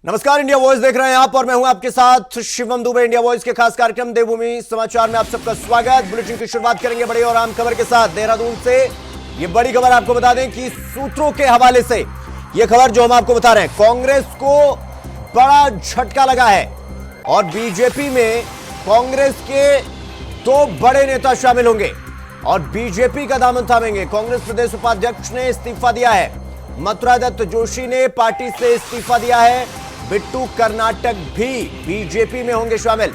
नमस्कार, India voice देख रहे हैं आप और मैं हूं आपके साथ शिवम दुबे। इंडिया वॉइस के खास कार्यक्रम देवभूमि समाचार में आप सबका स्वागत। बुलेटिन की शुरुआत करेंगे बड़ी और अहम खबर के साथ देहरादून से। ये बड़ी खबर आपको बता दें कि सूत्रों के हवाले से यह खबर जो हम आपको बता रहे हैं, कांग्रेस को बड़ा झटका लगा है और बीजेपी में कांग्रेस के दो बड़े नेता शामिल होंगे और बीजेपी का दामन थामेंगे। कांग्रेस प्रदेश उपाध्यक्ष ने इस्तीफा दिया है। मथुरा दत्त जोशी ने पार्टी से इस्तीफा दिया है। बिट्टू कर्नाटक भी बीजेपी में होंगे शामिल।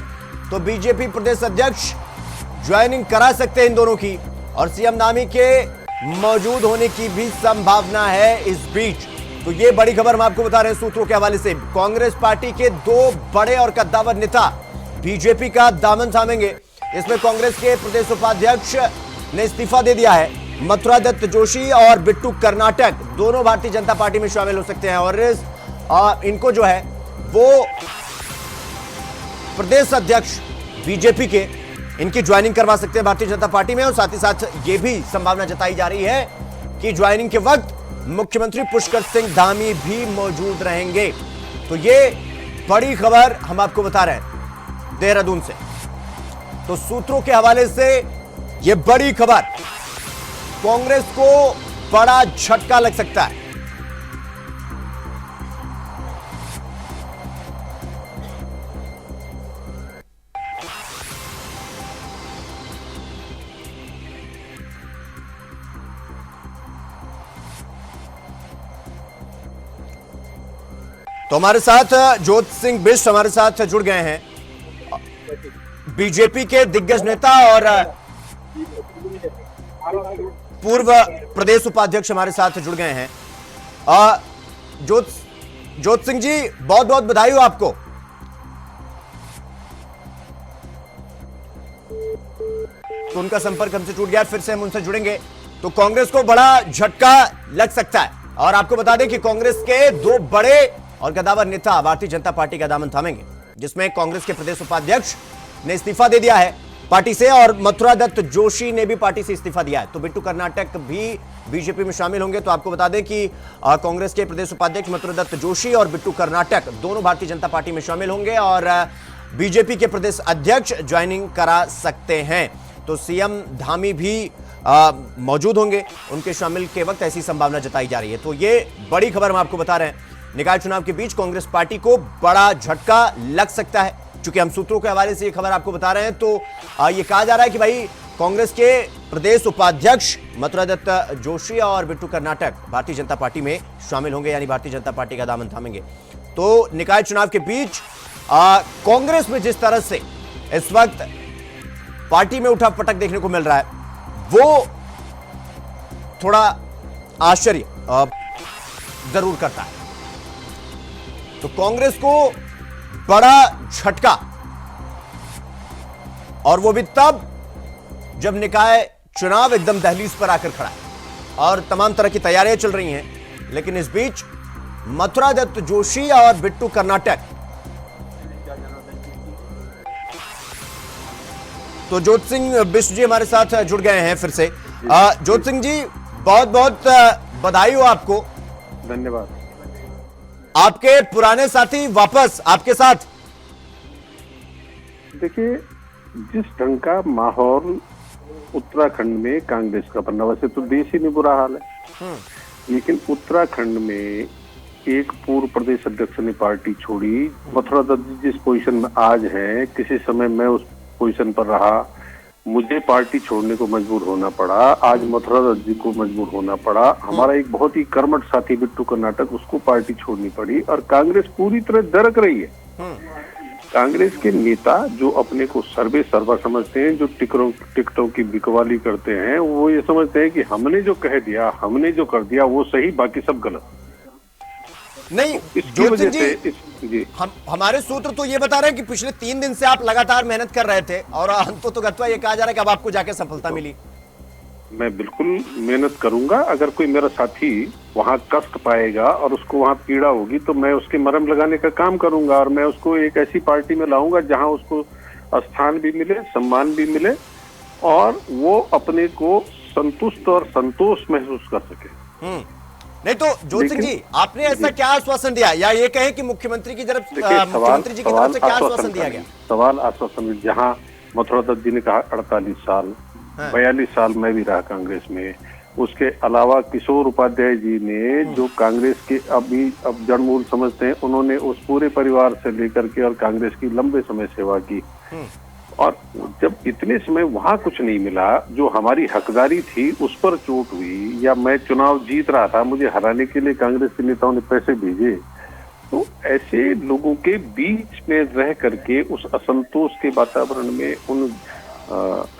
तो बीजेपी प्रदेश अध्यक्ष ज्वाइनिंग करा सकते हैं इन दोनों की और सीएम धामी के मौजूद होने की भी संभावना है इस बीच। तो ये बड़ी खबर हम आपको बता रहे हैं सूत्रों के हवाले से। कांग्रेस पार्टी के दो बड़े और कद्दावर नेता बीजेपी का दामन थामेंगे। इसमें कांग्रेस के प्रदेश उपाध्यक्ष ने इस्तीफा दे दिया है। मथुरा दत्त जोशी और बिट्टू कर्नाटक दोनों भारतीय जनता पार्टी में शामिल हो सकते हैं और इनको जो है वो प्रदेश अध्यक्ष बीजेपी के इनकी ज्वाइनिंग करवा सकते हैं भारतीय जनता पार्टी में। और साथ ही साथ ये भी संभावना जताई जा रही है कि ज्वाइनिंग के वक्त मुख्यमंत्री पुष्कर सिंह धामी भी मौजूद रहेंगे। तो ये बड़ी खबर हम आपको बता रहे हैं देहरादून से। तो सूत्रों के हवाले से ये बड़ी खबर, कांग्रेस को बड़ा झटका लग सकता है। तो हमारे साथ ज्योत सिंह बिष्ट हमारे साथ जुड़ गए हैं, बीजेपी के दिग्गज नेता और पूर्व प्रदेश उपाध्यक्ष हमारे साथ जुड़ गए हैं। ज्योत सिंह जी, बहुत बहुत बधाई हो आपको। तो उनका संपर्क हमसे टूट गया, फिर से हम उनसे जुड़ेंगे। तो कांग्रेस को बड़ा झटका लग सकता है और आपको बता दें कि कांग्रेस के दो बड़े और कद्दावर नेता भारतीय जनता पार्टी का दामन थामेंगे, जिसमें कांग्रेस के प्रदेश उपाध्यक्ष ने इस्तीफा दे दिया है पार्टी से और मथुरा दत्त जोशी ने भी पार्टी से इस्तीफा दिया है। तो बिट्टू कर्नाटक भी बीजेपी में शामिल होंगे। तो आपको बता दें कि कांग्रेस के प्रदेश उपाध्यक्ष मथुरा दत्त जोशी और बिट्टू कर्नाटक दोनों भारतीय जनता पार्टी में शामिल होंगे और बीजेपी के प्रदेश अध्यक्ष ज्वाइनिंग करा सकते हैं। तो सीएम धामी भी मौजूद होंगे, उनके शामिल के वक्त ऐसी संभावना जताई जा रही है। तो ये बड़ी खबर हम आपको बता रहे हैं। निकाय चुनाव के बीच कांग्रेस पार्टी को बड़ा झटका लग सकता है। चूंकि हम सूत्रों के हवाले से ये खबर आपको बता रहे हैं, तो ये कहा जा रहा है कि भाई कांग्रेस के प्रदेश उपाध्यक्ष मथुरा दत्त जोशी और बिट्टू कर्नाटक भारतीय जनता पार्टी में शामिल होंगे, यानी भारतीय जनता पार्टी का दामन थामेंगे। तो निकाय चुनाव के बीच कांग्रेस में जिस तरह से इस वक्त पार्टी में उठा पटक देखने को मिल रहा है, वो थोड़ा आश्चर्य जरूर करता है। तो कांग्रेस को बड़ा झटका, और वो भी तब जब निकाय चुनाव एकदम दहलीज पर आकर खड़ा है और तमाम तरह की तैयारियां चल रही हैं। लेकिन इस बीच मथुरा दत्त जोशी और बिट्टू कर्नाटक, तो ज्योत सिंह बिष्ट जी हमारे साथ जुड़ गए हैं फिर से। ज्योत सिंह जी, बहुत बहुत बधाई हो आपको। धन्यवाद। आपके पुराने साथी वापस आपके साथ। देखिए, जिस ढंग का माहौल उत्तराखंड में कांग्रेस का बना, वैसे तो देश ही में बुरा हाल है, लेकिन उत्तराखंड में एक पूर्व प्रदेश अध्यक्ष ने पार्टी छोड़ी। मथुरा दत्त जिस पोजीशन में आज हैं, किसी समय मैं उस पोजीशन पर रहा, मुझे पार्टी छोड़ने को मजबूर होना पड़ा। आज मथुरा दत्त जी को मजबूर होना पड़ा। हमारा एक बहुत ही कर्मठ साथी बिट्टू कर्नाटक, उसको पार्टी छोड़नी पड़ी और कांग्रेस पूरी तरह दरक रही है। कांग्रेस के नेता जो अपने को सर्वे सर्वा समझते हैं, जो टिकटों की बिकवाली करते हैं, वो ये समझते हैं कि हमने जो कह दिया, हमने जो कर दिया वो सही, बाकी सब गलत। नहीं, इसकी वजह से हमारे सूत्र तो ये बता रहे हैं कि पिछले 3 दिन से आप लगातार मेहनत कर रहे थे और अंत तो गत्वा ये कहा जा रहा है कि अब आपको जाके सफलता मिली। मैं बिल्कुल मेहनत करूंगा। अगर कोई मेरा साथी वहां कष्ट पाएगा और उसको वहां पीड़ा होगी, तो मैं उसके मरहम लगाने का काम करूंगा और मैं उसको एक ऐसी पार्टी में लाऊंगा जहां उसको स्थान भी मिले, सम्मान भी मिले और वो अपने को संतुष्ट और संतोष महसूस कर सके। नहीं तो ज्योति सिंह जी, आपने ऐसा क्या आश्वासन दिया, या ये कहें कि मुख्यमंत्री की तरफ देखिए, मुख्यमंत्री जी की तरफ से क्या आश्वासन दिया गया? सवाल आश्वासन, जहां मथुरा दत्त जी ने कहा 48 साल, 42 साल मैं भी रहा कांग्रेस में। उसके अलावा किशोर उपाध्याय जी ने, जो कांग्रेस के अब जड़मूल समझते हैं, उन्होंने उस पूरे परिवार से लेकर के और कांग्रेस की लंबे समय सेवा की। और जब इतने समय वहां कुछ नहीं मिला, जो हमारी हकदारी थी उस पर चोट हुई, या मैं चुनाव जीत रहा था, मुझे हराने के लिए कांग्रेस के नेताओं ने पैसे भेजे, तो ऐसे लोगों के बीच में रह करके उस असंतोष के वातावरण में, उन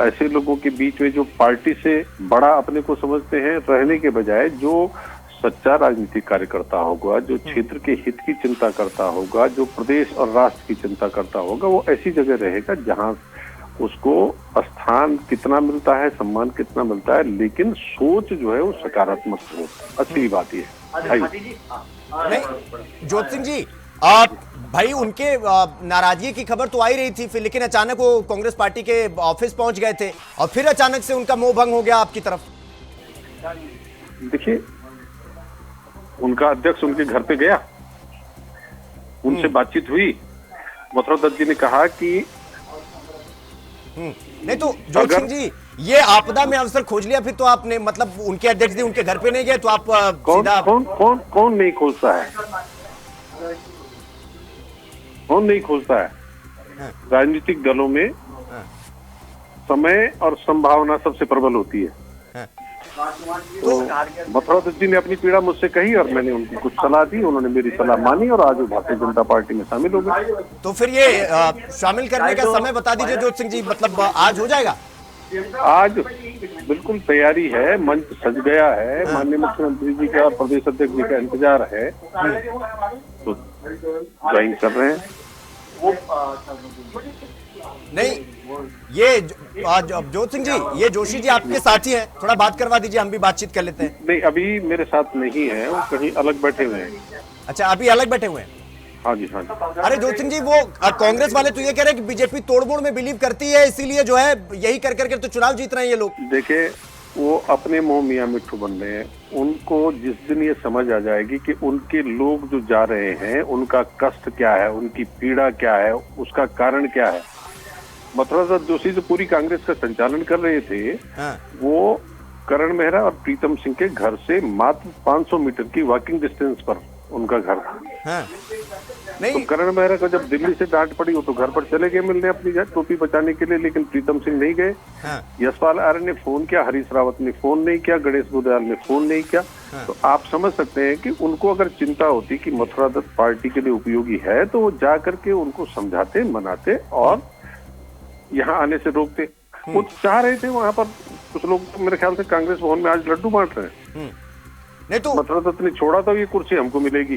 ऐसे लोगों के बीच में जो पार्टी से बड़ा अपने को समझते हैं, रहने के बजाय जो सच्चा राजनीतिक कार्यकर्ता होगा, जो क्षेत्र के हित की चिंता करता होगा, जो प्रदेश और राष्ट्र की चिंता करता होगा, वो ऐसी जगह रहेगा जहां उसको स्थान कितना मिलता है, सम्मान कितना मिलता है, लेकिन सोच जो है वो सकारात्मक हो। असली बात ये है। नहीं ज्योति सिंह जी, आप भाई उनके नाराजगी की खबर तो आ ही रही थी फिर, लेकिन अचानक वो कांग्रेस पार्टी के ऑफिस पहुंच गए थे और फिर अचानक से उनका मोह भंग हो गया आपकी तरफ। देखिए, उनका अध्यक्ष उनके घर पे गया, उनसे बातचीत हुई, मथुरा दत्त जी ने कहा कि नहीं तो ज्योति सिंह जी, ये आपदा में अवसर खोज लिया फिर तो आपने, मतलब उनके अध्यक्ष जी उनके घर पे नहीं गए तो आप सीधा कौन नहीं खोजता है, कौन नहीं खोजता है? राजनीतिक दलों में समय और संभावना सबसे प्रबल होती है। तो मथुरा दत्त जी ने अपनी पीड़ा मुझसे कही और मैंने उनको कुछ सलाह दी, उन्होंने मेरी सलाह मानी और आज वो भारतीय जनता पार्टी में शामिल हो गए। तो फिर ये शामिल करने का समय बता दीजिए ज्योति सिंह जी, मतलब आज हो जाएगा? आज बिल्कुल तैयारी है, मंच सज गया है, माननीय मुख्यमंत्री जी का और प्रदेश अध्यक्ष जी का इंतजार है, तो ज्वाइन कर रहे हैं। नहीं ये ज्योति सिंह जी, ये जोशी जी आपके साथी हैं, थोड़ा बात करवा दीजिए, हम भी बातचीत कर लेते हैं। नहीं, अभी मेरे साथ नहीं है, वो कहीं अलग बैठे हुए हैं। अच्छा, अभी अलग बैठे हुए हैं? हाँ जी, हाँ जी। अरे ज्योति सिंह जी, वो कांग्रेस वाले तो ये कह रहे हैं कि बीजेपी तोड़मोड़ में बिलीव करती है, इसीलिए जो है यही कर करके तो चुनाव जीत रहे हैं ये लोग। देखिए, वो अपने मुंह मियां मिट्ठू बन रहे हैं। उनको जिस दिन ये समझ आ जाएगी कि उनके लोग जो जा रहे हैं उनका कष्ट क्या है, उनकी पीड़ा क्या है, उसका कारण क्या है। मथुरा दत्त जोशी जो पूरी कांग्रेस का संचालन कर रहे थे, वो करण मेहरा और प्रीतम सिंह के घर से मात्र 500 मीटर की वॉकिंग डिस्टेंस पर उनका घर था। नहीं तो करण मेहरा को जब दिल्ली से डांट पड़ी, वो तो घर पर चले गए मिलने अपनी टोपी बचाने के लिए, लेकिन प्रीतम सिंह नहीं गए। यशपाल आर्य ने फोन किया, हरीश रावत ने फोन नहीं किया, गणेश गोदयाल ने फोन नहीं किया। तो आप समझ सकते हैं कि उनको अगर चिंता होती कि मथुरा दत्त पार्टी के लिए उपयोगी है, तो वो जा करके उनको समझाते, मनाते और यहाँ आने से रोकते। वो चाह रहे थे वहां पर, कुछ लोग तो मेरे ख्याल से कांग्रेस भवन में आज लड्डू बांट रहे हैं। नहीं तो मथुरा दत्त ने छोड़ा तो ये कुर्सी हमको मिलेगी,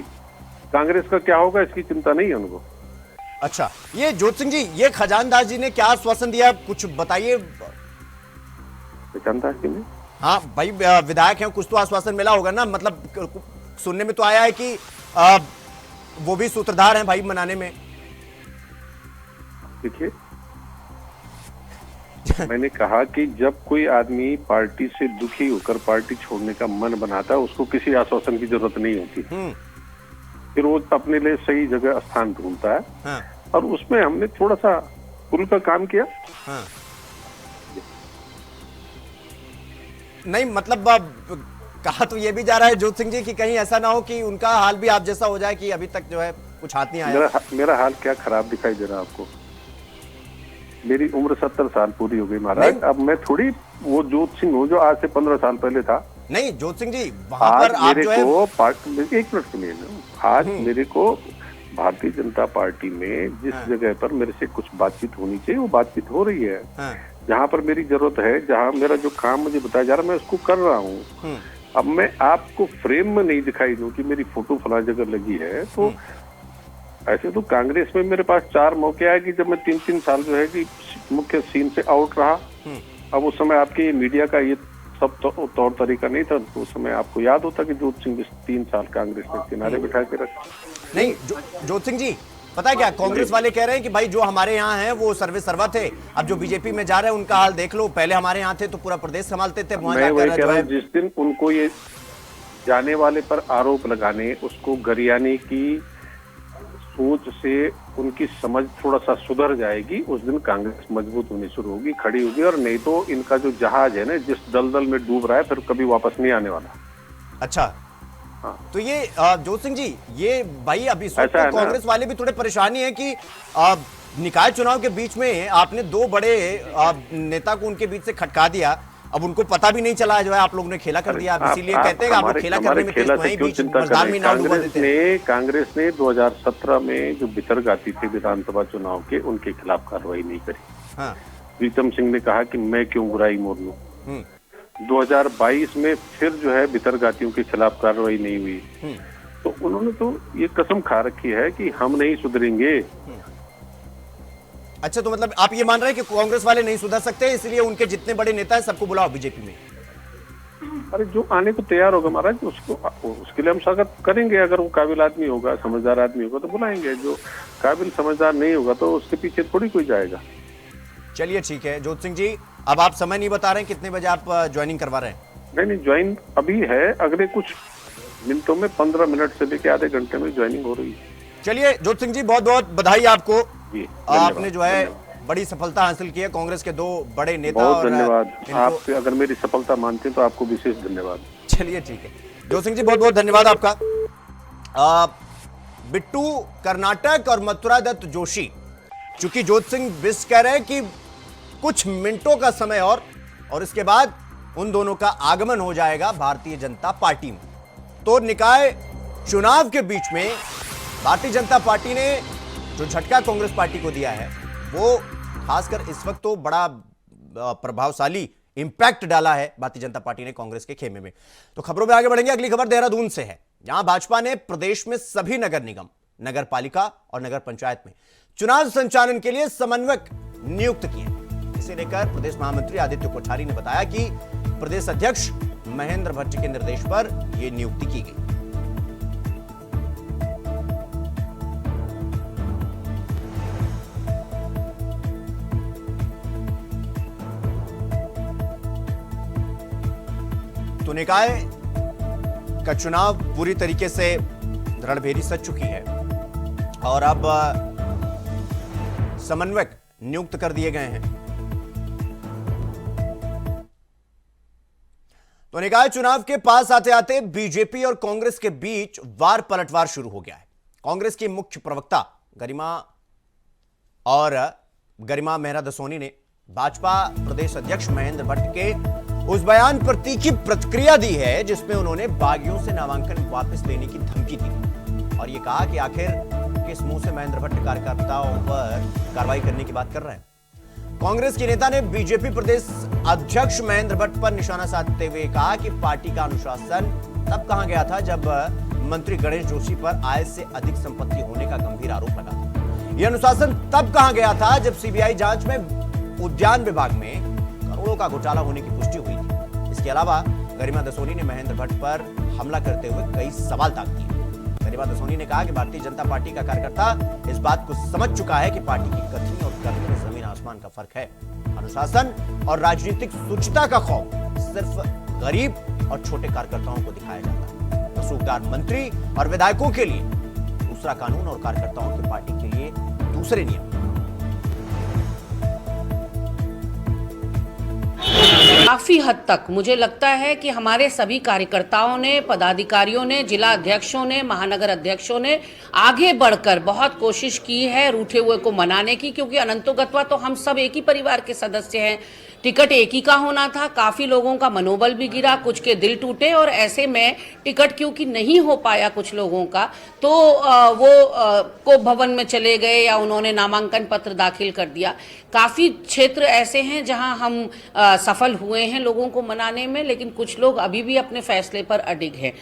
कांग्रेस का क्या होगा इसकी चिंता नहीं है उनको। अच्छा, ये ज्योति सिंह जी, ये खजानदास जी ने क्या आश्वासन दिया, कुछ बताइए। खजानदास जी ने, हाँ भाई विधायक हैं, कुछ तो आश्वासन मिला होगा ना, मतलब सुनने में तो आया है कि वो भी सूत्रधार हैं भाई मनाने में। देखिए, मैंने कहा कि जब कोई आदमी पार्टी से दुखी होकर पार्टी छोड़ने का मन बनाता है, उसको किसी आश्वासन की जरूरत नहीं होती। फिर वो अपने लिए सही जगह स्थान ढूंढता है। और उसमें हमने थोड़ा सा पुल का काम किया। नहीं मतलब कहा तो ये भी जा रहा है ज्योति सिंह जी कि कहीं ऐसा ना हो कि उनका हाल भी आप जैसा हो जाए कि अभी तक जो है कुछ हाथ नहीं आया। मेरा हाल क्या खराब दिखाई दे रहा है आपको? मेरी उम्र 70 साल पूरी हो गई महाराज। अब मैं थोड़ी वो ज्योति सिंह हूँ जो आज से 15 साल पहले था। नहीं ज्योति सिंह जी, वहां पर आप जो है एक मिनट सुनिए, आज मेरे को भारतीय जनता पार्टी में जिस जगह पर मेरे से कुछ बातचीत होनी चाहिए वो बातचीत हो रही है। जहाँ पर मेरी जरूरत है, जहाँ मेरा जो काम मुझे बताया जा रहा है मैं उसको कर रहा हूँ। अब मैं आपको फ्रेम में नहीं दिखाई दूं कि मेरी फोटो फला जगह लगी है। तो ऐसे तो कांग्रेस में मेरे पास 4 मौके आए कि जब मैं 3-3 साल जो है कि मुख्य सीन से आउट रहा। अब उस समय आपके मीडिया का ये सब तौर तरीका नहीं था, तो उस समय आपको याद होता कि ज्योति सिंह 3 साल कांग्रेस में किनारे बिठा के रखा। नहीं ज्योति सिंह जी, पता है क्या, कांग्रेस वाले कह रहे हैं कि भाई जो हमारे यहाँ हैं वो सर्वे सर्वा थे, अब जो बीजेपी में जा रहे हैं उनका हाल देख लो, पहले हमारे यहाँ थे तो पूरा प्रदेश संभालते थे। मैं वही कह रहा हूँ, जिस दिन उनको ये जाने वाले पर आरोप लगाने, उसको गरियाने की सोच से उनकी समझ थोड़ा सा सुधर जाएगी, उस दिन कांग्रेस मजबूत होनी शुरू होगी, खड़ी होगी। और नहीं तो इनका जो जहाज है ना, जिस दलदल में डूब रहा है, फिर कभी वापस नहीं आने वाला। अच्छा, हाँ। तो ये जोत सिंह जी, ये भाई अभी इस वक्त ऐसा है ना। कांग्रेस वाले भी थोड़े परेशानी है कि निकाय चुनाव के बीच में आपने दो बड़े नेता को उनके बीच से खटका दिया, अब उनको पता भी नहीं चला जो है आप लोगों ने खेला कर दिया। इसीलिए कहते हैं आप लोग खेला करने में तेज, वहीं बीच मजदार में नाव डुबा देते हैं। कांग्रेस ने 2017 में जो बितरगाती थे विधानसभा चुनाव के, उनके खिलाफ कार्रवाई नहीं करी। हाँ। प्रीतम सिंह ने कहा कि मैं क्यों बुराई मोड़ लूं। 2022 में फिर जो है बितरगातियों के खिलाफ कार्रवाई नहीं हुई। तो उन्होंने तो ये कसम खा रखी है कि हम नहीं सुधरेंगे। अच्छा, तो मतलब आप ये मान रहे हैं कि कांग्रेस वाले नहीं सुधर सकते, इसलिए उनके जितने बड़े नेता हैं सबको बुलाओ बीजेपी में। अरे जो आने को तैयार होगा महाराज, उसके लिए हम स्वागत करेंगे। अगर वो काबिल आदमी होगा, समझदार आदमी होगा तो बुलाएंगे। जो काबिल समझदार नहीं होगा तो उसके पीछे थोड़ी कोई जाएगा। चलिए ठीक है जोत सिंह जी, अब आप समय नहीं बता रहे हैं कितने बजे आप ज्वाइनिंग करवा रहे हैं? नहीं, ज्वाइन अभी है, अगले कुछ मिनटों में, 15 मिनट से लेकर आधे घंटे में ज्वाइनिंग हो रही है। चलिए जोत सिंह जी, बहुत बहुत बधाई आपको, जी, आपने जो है बड़ी सफलता हासिल की है। कांग्रेस के दो बड़े नेता, बहुत धन्यवाद। इनको... आप अगर मेरी सफलता मानते हैं तो आपको विशेष धन्यवाद। चलिए ठीक है जोत सिंह जी, बहुत बहुत धन्यवाद आपका। बिट्टू कर्नाटक और मथुरा दत्त जोशी, चूंकि जोत सिंह बिस्ट कह रहे हैं कि कुछ मिनटों का समय और इसके बाद उन दोनों का आगमन हो जाएगा भारतीय जनता पार्टी में। तो निकाय चुनाव के बीच में भारतीय जनता पार्टी ने जो झटका कांग्रेस पार्टी को दिया है, वो खासकर इस वक्त तो बड़ा प्रभावशाली इंपैक्ट डाला है भारतीय जनता पार्टी ने कांग्रेस के खेमे में। तो खबरों में आगे बढ़ेंगे। अगली खबर देहरादून से है, जहां भाजपा ने प्रदेश में सभी नगर निगम, नगर पालिका और नगर पंचायत में चुनाव संचालन के लिए समन्वयक नियुक्त किए। इसे लेकर प्रदेश महामंत्री आदित्य कोठारी ने बताया कि प्रदेश अध्यक्ष महेंद्र भट्ट के निर्देश पर यह नियुक्ति की गई। तो निकाय का चुनाव पूरी तरीके से रणभेरी सज चुकी है और अब समन्वयक नियुक्त कर दिए गए हैं। तो निकाय चुनाव के पास आते आते बीजेपी और कांग्रेस के बीच वार पलटवार शुरू हो गया है। कांग्रेस की मुख्य प्रवक्ता गरिमा मेहरा दसोनी ने भाजपा प्रदेश अध्यक्ष महेंद्र भट्ट के उस बयान पर तीखी प्रतिक्रिया दी है जिसमें उन्होंने बागियों से नामांकन वापस लेने की धमकी दी और यह कहा कि आखिर किस मुंह से महेंद्र भट्ट कार्यकर्ताओं पर कार्रवाई करने की बात कर रहे हैं। कांग्रेस के नेता ने बीजेपी प्रदेश अध्यक्ष महेंद्र भट्ट पर निशाना साधते हुए कहा कि पार्टी का अनुशासन तब कहां गया था जब मंत्री गणेश जोशी पर आय से अधिक संपत्ति होने का गंभीर आरोप लगा था। यह अनुशासन तब कहां गया था जब सीबीआई जांच में उद्यान विभाग में करोड़ों का घोटाला होने की पुष्टि हुई थी। इसके अलावा गरिमा दसोनी ने महेंद्र भट्ट पर हमला करते हुए कई सवाल ताक दिए। गरिमा दसोनी ने कहा कि भारतीय जनता पार्टी का कार्यकर्ता इस बात को समझ चुका है कि पार्टी की कथनी और करनी में जमीन आसमान का फर्क है। अनुशासन और राजनीतिक शुचिता का खौफ सिर्फ गरीब और छोटे कार्यकर्ताओं को दिखाया जाता है। कसूरदार मंत्री और विधायकों के लिए दूसरा कानून और कार्यकर्ताओं की पार्टी के लिए दूसरे नियम। काफी हद तक मुझे लगता है कि हमारे सभी कार्यकर्ताओं ने, पदाधिकारियों ने, जिला अध्यक्षों ने, महानगर अध्यक्षों ने आगे बढ़कर बहुत कोशिश की है रूठे हुए को मनाने की, क्योंकि अनंतोगत्वा तो हम सब एक ही परिवार के सदस्य हैं। टिकट एक ही का होना था, काफी लोगों का मनोबल भी गिरा, कुछ के दिल टूटे और ऐसे में टिकट क्योंकि नहीं हो पाया कुछ लोगों का तो वो कोप भवन में चले गए या उन्होंने नामांकन पत्र दाखिल कर दिया। काफी क्षेत्र ऐसे हैं जहां हम सफल हुए हैं लोगों को मनाने में, लेकिन कुछ लोग अभी भी अपने फैसले पर अडिग हैं।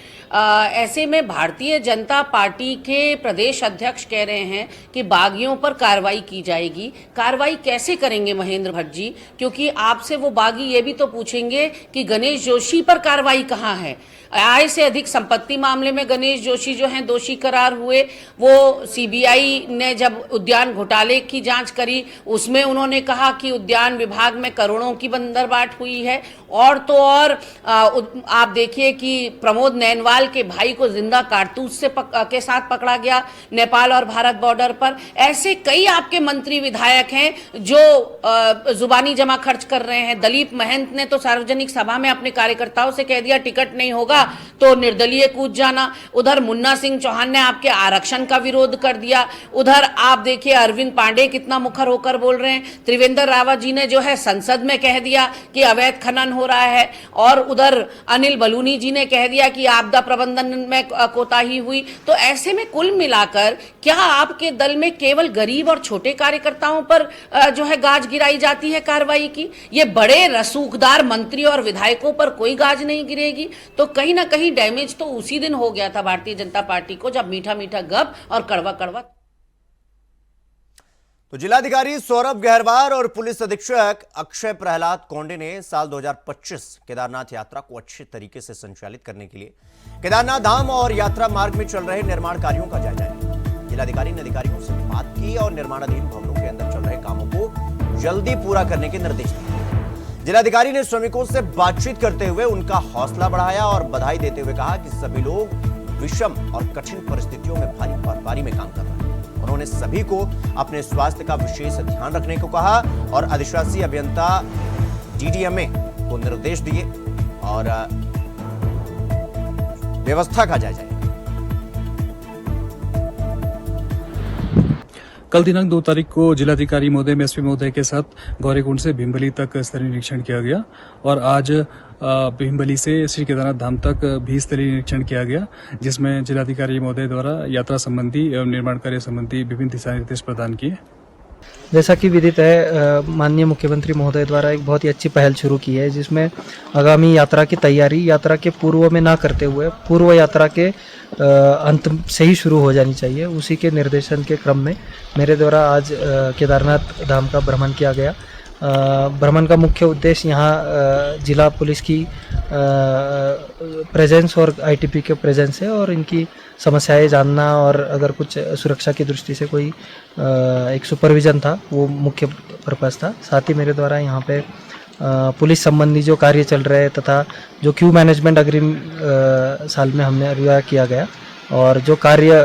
ऐसे में भारतीय जनता पार्टी के प्रदेश अध्यक्ष कह रहे हैं कि बागियों पर कार्रवाई की जाएगी। कार्रवाई कैसे करेंगे महेंद्र भट्ट जी, क्योंकि आपसे वो बागी ये भी तो पूछेंगे कि गणेश जोशी पर कार्रवाई कहाँ है। आय से अधिक संपत्ति मामले में गणेश जोशी जो हैं दोषी करार हुए। वो सीबीआई ने जब उद्यान घोटाले की जांच करी उसमें उन्होंने कहा कि उद्यान विभाग में करोड़ों की बंदरबाट हुई है। और तो और आप देखिए कि प्रमोद नैनवाल के भाई को जिंदा कारतूस के साथ पकड़ा गया नेपाल और भारत बॉर्डर पर। ऐसे कई आपके मंत्री विधायक हैं जो जुबानी जमा खर्च कर रहे हैं। दलीप महंत ने तो सार्वजनिक सभा में अपने कार्यकर्ताओं से कह दिया टिकट नहीं होगा तो निर्दलीय कूद जाना। उधर मुन्ना सिंह चौहान ने आपके आरक्षण का विरोध कर दिया। उधर आप देखिए अरविंद पांडे कितना मुखर होकर बोल रहे हैं। त्रिवेंद्र रावत जी ने जो है संसद में कह दिया कि अवैध खनन हो रहा है। और उधर अनिल बलूनी जी ने कह दिया कि आपदा प्रबंधन में कोताही हुई। तो ऐसे में कुल मिलाकर क्या आपके दल में केवल गरीब और छोटे कार्यकर्ताओं पर जो है गाज गिराई जाती है कार्रवाई की? ये बड़े रसूखदार मंत्री और विधायकों पर कोई गाज नहीं गिरेगी? तो कहीं ना कहीं डैमेज तो उसी दिन हो गया था भारतीय जनता पार्टी को जब मीठा मीठा गप और कड़वा कड़वा। तो जिलाधिकारी सौरभ गहरवार और पुलिस अधीक्षक अक्षय प्रहलाद कोंडे ने साल 2025 केदारनाथ यात्रा को अच्छे तरीके से संचालित करने के लिए केदारनाथ धाम और यात्रा मार्ग में चल रहे निर्माण कार्यों का जायजा लिया। जिलाधिकारी ने अधिकारियों से बात की और निर्माणाधीन भवनों के अंदर चल रहे कामों को जल्दी पूरा करने के निर्देश दिए। जिलाधिकारी ने श्रमिकों से बातचीत करते हुए उनका हौसला बढ़ाया और बधाई देते हुए कहा कि सभी लोग विषम और कठिन परिस्थितियों में भारी बर्फबारी में काम कर रहे हैं। उन्होंने सभी को अपने स्वास्थ्य का विशेष ध्यान रखने को कहा और अधिशासी अभियंता डीडीएमए को निर्देश दिए और व्यवस्था का जायजा लिया। कल दिनांक 2 तारीख को जिलाधिकारी महोदय एसपी महोदय के साथ गौरीकुंड से भीमबली तक स्तरीय निरीक्षण किया गया और आज भीमबली से श्री केदारनाथ धाम तक भी स्तरीय निरीक्षण किया गया, जिसमें जिलाधिकारी महोदय द्वारा यात्रा संबंधी एवं निर्माण कार्य संबंधी विभिन्न दिशा निर्देश प्रदान किए। जैसा कि विदित है, माननीय मुख्यमंत्री महोदय द्वारा एक बहुत ही अच्छी पहल शुरू की है, जिसमें आगामी यात्रा की तैयारी यात्रा के पूर्व में ना करते हुए पूर्व यात्रा के अंत से ही शुरू हो जानी चाहिए। उसी के निर्देशन के क्रम में मेरे द्वारा आज केदारनाथ धाम का भ्रमण किया गया। भ्रमण का मुख्य उद्देश्य यहाँ जिला पुलिस की प्रेजेंस और आईटीपी के प्रेजेंस है और इनकी समस्याएं जानना और अगर कुछ सुरक्षा की दृष्टि से कोई एक सुपरविजन था, वो मुख्य पर्पस था। साथ ही मेरे द्वारा यहाँ पे पुलिस संबंधी जो कार्य चल रहे हैं तथा जो क्यू मैनेजमेंट अग्रिम साल में हमने रिवाय किया गया और जो कार्य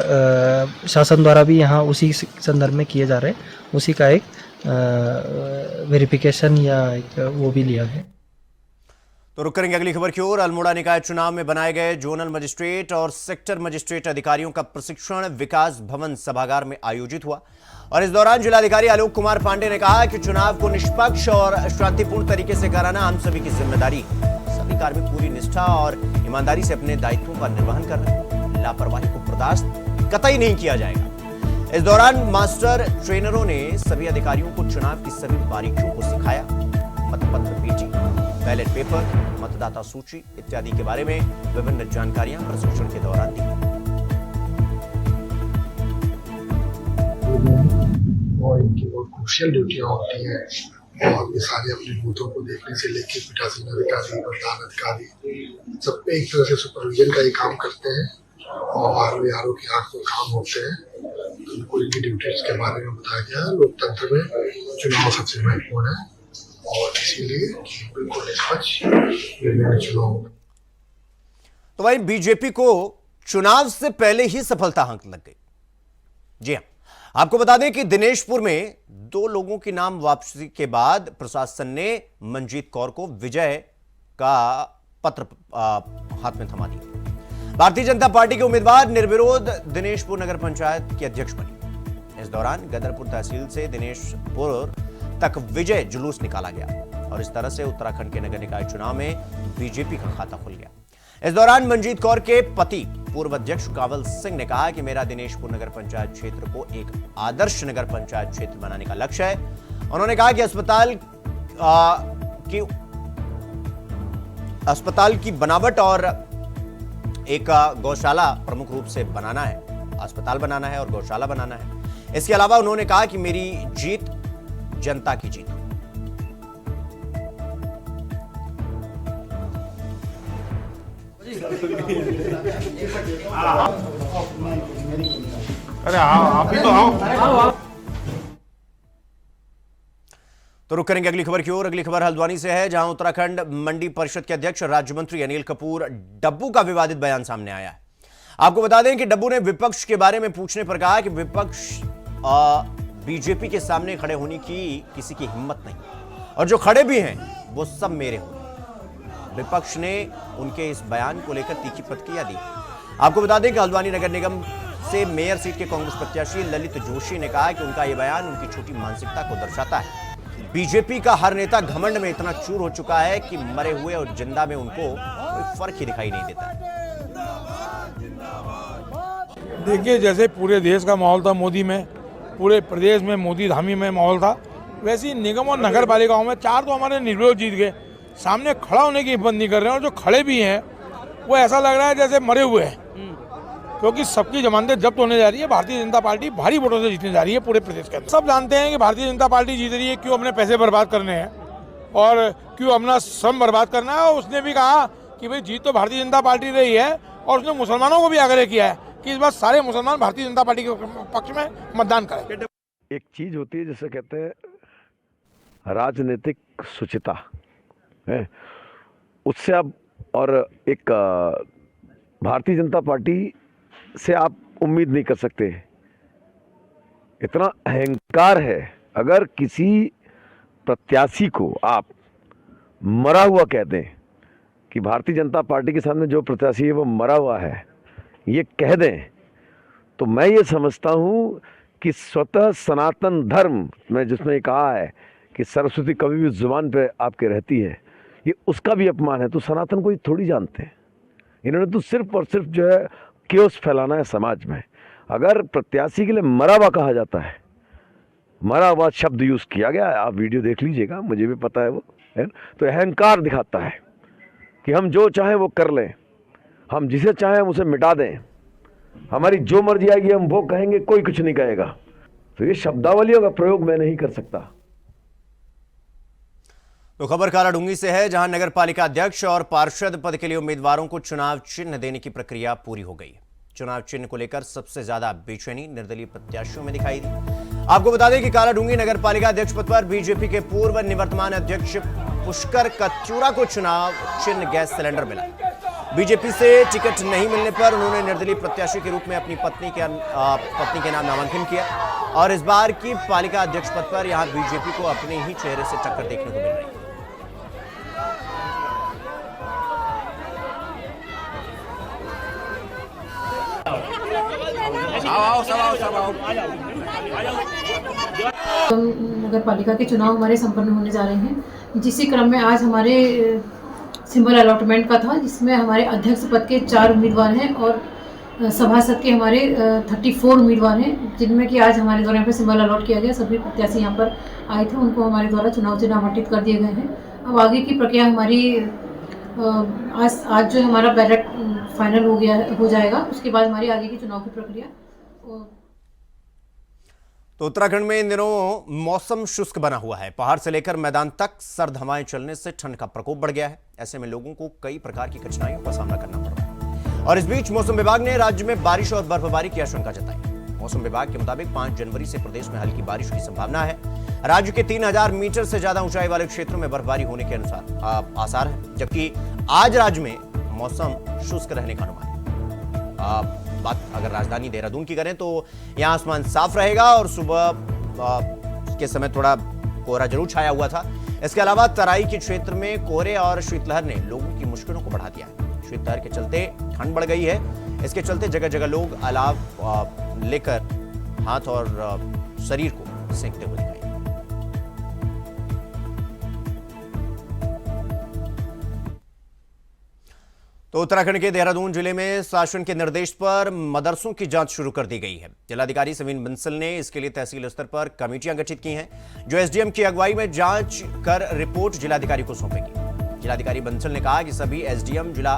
शासन द्वारा भी यहाँ उसी संदर्भ में किए जा रहे हैं, उसी का एक वेरिफिकेशन या एक वो भी लिया गया। तो रुक करेंगे अगली खबर की ओर। अल्मोड़ा निकाय चुनाव में बनाए गए जोनल मजिस्ट्रेट और सेक्टर मजिस्ट्रेट अधिकारियों का प्रशिक्षण विकास भवन सभागार में आयोजित हुआ और इस दौरान जिलाधिकारी आलोक कुमार पांडे ने कहा कि चुनाव को निष्पक्ष और शांतिपूर्ण तरीके से कराना हम सभी की जिम्मेदारी है। सभी कार्मिक पूरी निष्ठा और ईमानदारी से अपने दायित्वों का निर्वहन कर रहे हैं। लापरवाही को बर्दाश्त कतई नहीं किया जाएगा। इस दौरान मास्टर ट्रेनरों ने सभी अधिकारियों को चुनाव की सभी बारीकियों को सिखाया। मतपत्र पेटी, बैलेट पेपर, मतदाता सूची इत्यादि के बारे में विभिन्न जानकारियां प्रशिक्षण के दौरान दी। और इनकी बहुत क्रूशियल ड्यूटियां होती हैं और ये सारे अपने बूथों को देखने से लेकर पीठासीन अधिकारी, प्रधान अधिकारी सब पे एक तरह से सुपरविजन का ही काम करते हैं और यारों की आंख में काम होते हैं। तो उनको इनकी ड्यूटीज के बारे में बताया गया। लोकतंत्र में चुनाव सबसे महत्वपूर्ण है और इसीलिए बिल्कुल निष्पक्ष विभिन्न चुनाव। तो भाई बीजेपी को चुनाव से पहले ही सफलता हाथ लग गई। जी हां, आपको बता दें कि दिनेशपुर में 2 लोगों की नाम वापसी के बाद प्रशासन ने मंजीत कौर को विजय का पत्र हाथ में थमा दिया। भारतीय जनता पार्टी के उम्मीदवार निर्विरोध दिनेशपुर नगर पंचायत की अध्यक्ष बनी। इस दौरान गदरपुर तहसील से दिनेशपुर तक विजय जुलूस निकाला गया और इस तरह से उत्तराखंड के नगर निकाय चुनाव में बीजेपी का खाता खुल गया। इस दौरान मंजीत कौर के पति पूर्व अध्यक्ष कावल सिंह ने कहा कि मेरा दिनेशपुर नगर पंचायत क्षेत्र को एक आदर्श नगर पंचायत क्षेत्र बनाने का लक्ष्य है। उन्होंने कहा कि अस्पताल की बनावट और एक गौशाला प्रमुख रूप से बनाना है, अस्पताल बनाना है और गौशाला बनाना है। इसके अलावा उन्होंने कहा कि मेरी जीत जनता की जीत। अरे आप ही तो आओ। तो रुक करेंगे अगली खबर की ओर। अगली खबर हल्द्वानी से है, जहां उत्तराखंड मंडी परिषद के अध्यक्ष राज्य मंत्री अनिल कपूर डब्बू का विवादित बयान सामने आया है। आपको बता दें कि डब्बू ने विपक्ष के बारे में पूछने पर कहा कि विपक्ष बीजेपी के सामने खड़े होने की किसी की हिम्मत नहीं, और जो खड़े भी हैं वो सब मेरे होंगे। विपक्ष ने उनके इस बयान को लेकर तीखी प्रतिक्रिया दी। आपको बता दें कि हल्द्वानी नगर निगम से मेयर सीट के कांग्रेस प्रत्याशी ललित जोशी ने कहा कि उनका यह बयान उनकी छोटी मानसिकता को दर्शाता है। बीजेपी का हर नेता घमंड में इतना चूर हो चुका है कि मरे हुए और जिंदा में उनको कोई फर्क ही दिखाई नहीं देता। देखिए, जैसे पूरे देश का माहौल था मोदी में, पूरे प्रदेश में मोदी धामी में माहौल था, वैसे ही निगम और नगर पालिकाओं में 4 तो हमारे निर्विरोध जीत गए। सामने खड़ा होने की हिम्मत नहीं कर रहे हैं, और जो खड़े भी हैं वो ऐसा लग रहा है जैसे मरे हुए हैं, क्योंकि सबकी जमानतें जब्त होने जा रही है। भारतीय जनता पार्टी भारी वोटों से जीतने जा रही है पूरे प्रदेश के अंदर। सब जानते हैं कि भारतीय जनता पार्टी जीत रही है, क्यों अपने पैसे बर्बाद करने हैं और क्यों अपना श्रम बर्बाद करना है। और उसने भी कहा कि भाई जीत तो भारतीय जनता पार्टी रही है, और उसने मुसलमानों को भी आग्रह किया है कि इस बार सारे मुसलमान भारतीय जनता पार्टी के पक्ष में मतदान करें। एक चीज होती है जिसे कहते हैं राजनीतिक शुचिता है, उससे आप और एक भारतीय जनता पार्टी से आप उम्मीद नहीं कर सकते। इतना अहंकार है। अगर किसी प्रत्याशी को आप मरा हुआ कह दें कि भारतीय जनता पार्टी के सामने जो प्रत्याशी है वो मरा हुआ है, ये कह दें, तो मैं ये समझता हूँ कि स्वतः सनातन धर्म में जिसने कहा है कि सरस्वती कभी भी जुबान पे आपके रहती है, ये उसका भी अपमान है। तो सनातन को ये थोड़ी जानते हैं। इन्होंने तो सिर्फ और सिर्फ जो है केओस फैलाना है समाज में। अगर प्रत्याशी के लिए मरा हुआ कहा जाता है, मरा हुआ शब्द यूज किया गया है, आप वीडियो देख लीजिएगा, मुझे भी पता है वो है, तो अहंकार दिखाता है कि हम जो चाहें वो कर लें, हम जिसे चाहें हम उसे मिटा दें, हमारी जो मर्जी आएगी हम वो कहेंगे, कोई कुछ नहीं कहेगा। तो ये शब्दावलियों का प्रयोग मैं नहीं कर सकता। तो खबर कालाडूंगी से है, जहां नगर पालिका अध्यक्ष और पार्षद पद के लिए उम्मीदवारों को चुनाव चिन्ह देने की प्रक्रिया पूरी हो गई। चुनाव चिन्ह को लेकर सबसे ज्यादा बेचैनी निर्दलीय प्रत्याशियों में दिखाई दी। आपको बता दें कि कालाडूंगी नगर पालिका अध्यक्ष पद पर बीजेपी के पूर्व निवर्तमान अध्यक्ष पुष्कर कचूरा को चुनाव चिन्ह गैस सिलेंडर मिला। बीजेपी से टिकट नहीं मिलने पर उन्होंने निर्दलीय प्रत्याशी के रूप में अपनी पत्नी के नाम नामांकन किया, और इस बार की पालिका अध्यक्ष पद पर यहां बीजेपी को अपने ही चेहरे से टक्कर देखने को मिल रही है। नगर पालिका के चुनाव हमारे संपन्न होने जा रहे हैं। जिसी क्रम में आज हमारे सिंबल अलॉटमेंट का था, जिसमें हमारे अध्यक्ष पद के 4 उम्मीदवार हैं और सभासद के हमारे 34 उम्मीदवार हैं, जिनमें कि आज हमारे द्वारा यहाँ पर सिंबल अलॉट किया गया। सभी प्रत्याशी यहाँ पर आए थे, उनको हमारे द्वारा चुनाव चिन्ह आवंटित कर दिए गए हैं। अब आगे की प्रक्रिया हमारी आज जो हमारा बैलेट फाइनल हो जाएगा, उसके बाद हमारी आगे की चुनाव की प्रक्रिया। तो उत्तराखंड में इन दिनों मौसम शुष्क बना हुआ है। पहाड़ से लेकर मैदान तक सर्द हवाएं चलने से ठंड का प्रकोप बढ़ गया है। ऐसे में लोगों को कई प्रकार की कठिनाइयों का सामना करना पड़ रहा है। और इस बीच मौसम विभाग ने राज्य में बारिश और बर्फबारी की आशंका जताई। मौसम विभाग के मुताबिक 5 जनवरी से प्रदेश में हल्की बारिश की संभावना है। राज्य के 3000 मीटर से ज्यादा ऊंचाई वाले क्षेत्रों में बर्फबारी होने के आसार है, जबकि आज राज्य में मौसम शुष्क रहने का अनुमान है। बात अगर राजधानी देहरादून की करें तो यहां आसमान साफ रहेगा और सुबह के समय थोड़ा कोहरा जरूर छाया हुआ था। इसके अलावा तराई के क्षेत्र में कोहरे और शीतलहर ने लोगों की मुश्किलों को बढ़ा दिया है। शीतलहर के चलते ठंड बढ़ गई है। इसके चलते जगह जगह लोग अलाव लेकर हाथ और शरीर को सेंकते हुए दिखाई। तो उत्तराखंड के देहरादून जिले में शासन के निर्देश पर मदरसों की जांच शुरू कर दी गई है। जिलाधिकारी समीन बंसल ने इसके लिए तहसील स्तर पर कमेटियां गठित की हैं, जो एसडीएम की अगुवाई में जांच कर रिपोर्ट जिलाधिकारी को सौंपेगी। जिलाधिकारी बंसल ने कहा कि सभी एसडीएम जिला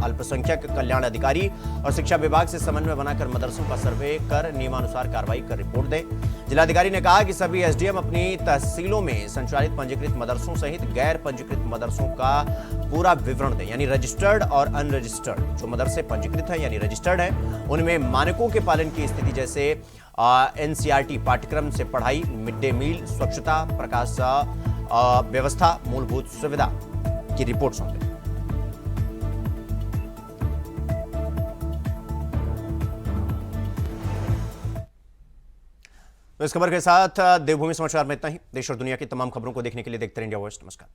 अल्पसंख्यक कल्याण अधिकारी और शिक्षा विभाग से समन्वय बनाकर मदरसों का सर्वे कर नियमानुसार कार्रवाई कर रिपोर्ट दे। जिलाधिकारी ने कहा कि सभी एसडीएम अपनी तहसीलों में संचालित पंजीकृत मदरसों सहित गैर पंजीकृत मदरसों का पूरा विवरण दें, यानी रजिस्टर्ड और अनरजिस्टर्ड। जो मदरसे पंजीकृत हैं यानी रजिस्टर्ड हैं, उनमें मानकों के पालन की स्थिति जैसे एनसीईआरटी पाठ्यक्रम से पढ़ाई, मिड डे मील, स्वच्छता, प्रकाश व्यवस्था, मूलभूत सुविधा की रिपोर्ट सौंपे। तो इस खबर के साथ देवभूमि समाचार में इतना ही। देश और दुनिया की तमाम खबरों को देखने के लिए देखते रहिए इंडिया वॉइस। नमस्कार।